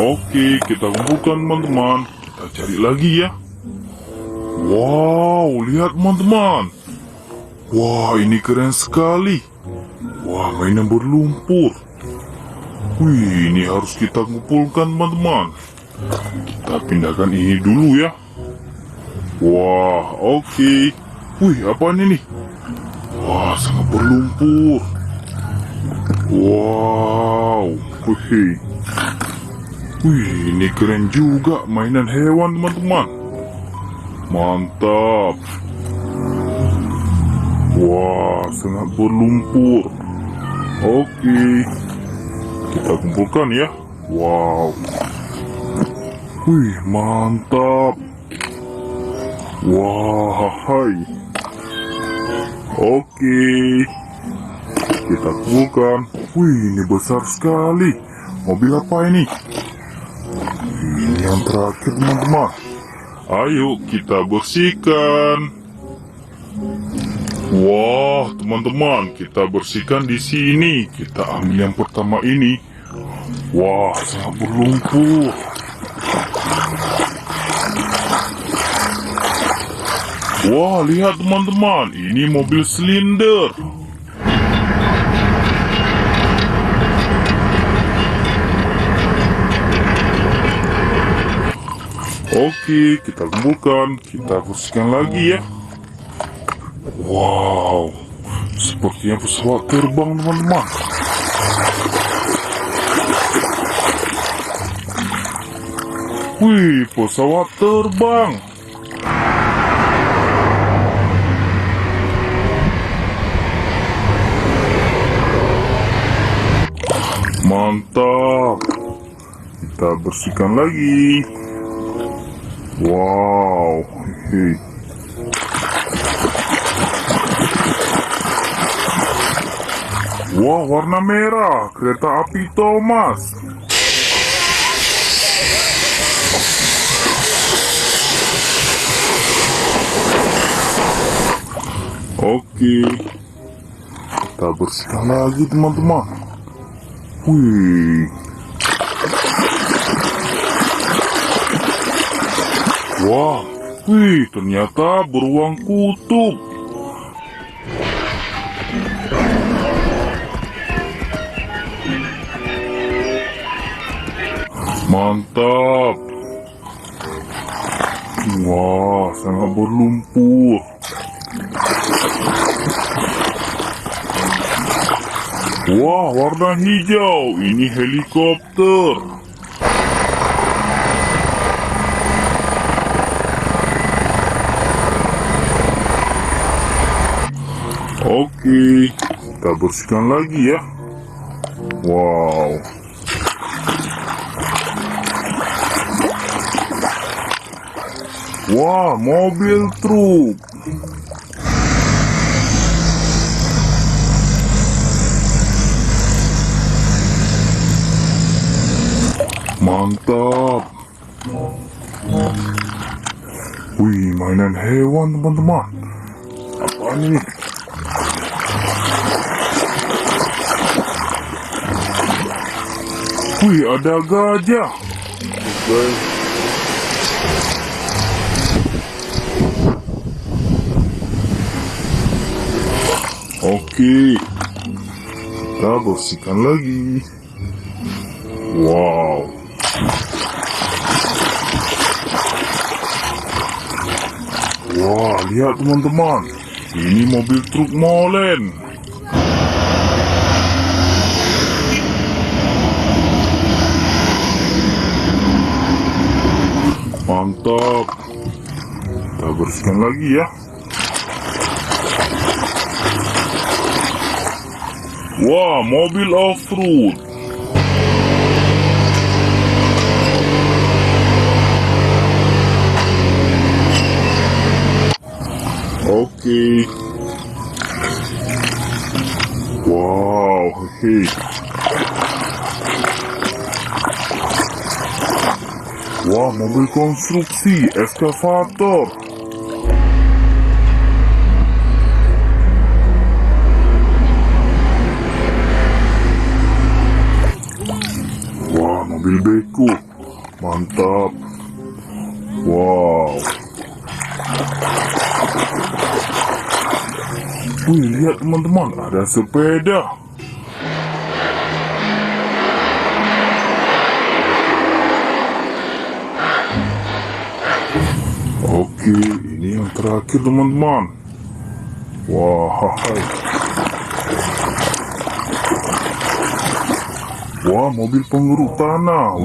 Oke, kita kumpulkan teman-teman. Kita cari lagi ya. Wow, lihat teman-teman. Wah, ini keren sekali. Wah, mainan berlumpur. Wih, ini harus kita kumpulkan teman-teman. Kita pindahkan ini dulu ya. Wah, oke. Wih, apa ini nih? Wah, sangat berlumpur. Wow, wih. Wih, ini keren juga mainan hewan teman-teman. Mantap. Wah, sangat berlumpur. Oke, kita kumpulkan ya. Wow. Wih, mantap. Wah, hai. Oke, kita kumpulkan. Wih, ini besar sekali. Mobil apa ini? Ini yang terakhir teman-teman. Ayo kita bersihkan. Wah, teman-teman, kita bersihkan di sini. Kita ambil yang pertama ini. Wah, sangat berlumpur. Wah, lihat teman-teman, ini mobil silinder. Oke, kita kumpulkan, kita bersihkan lagi ya. Wow, sepertinya pesawat terbang teman-teman. Wih, pesawat terbang. Mantap. Kita bersihkan lagi. Wow, hehe. Wah, warna merah, kereta api Thomas. Oke, kita bersihkan lagi teman-teman. Wih. Wah, wih, ternyata beruang kutub. Mantap. Wah, sangat berlumpur. Wah, warna hijau. Ini helikopter. Oke, kita bersihkan lagi ya. Wow. Wah, mobil truk. Mantap. Wih, mainan hewan teman-teman. Apa ini? Wih, ada gajah. Oke, kita bersihkan lagi. Wow. Wah, lihat teman-teman. Ini mobil truk molen. Mantap. Kita bersihkan lagi ya. Wah, mobil off-road. Oke. Wow, hehe. Wah, mobil konstruksi, eskavator. Wah, mobil beko. Mantap. Wow. Wih, lihat teman-teman, ada sepeda. Oke, ini yang terakhir teman-teman. Wah, wah, mobil penggeruk tanah.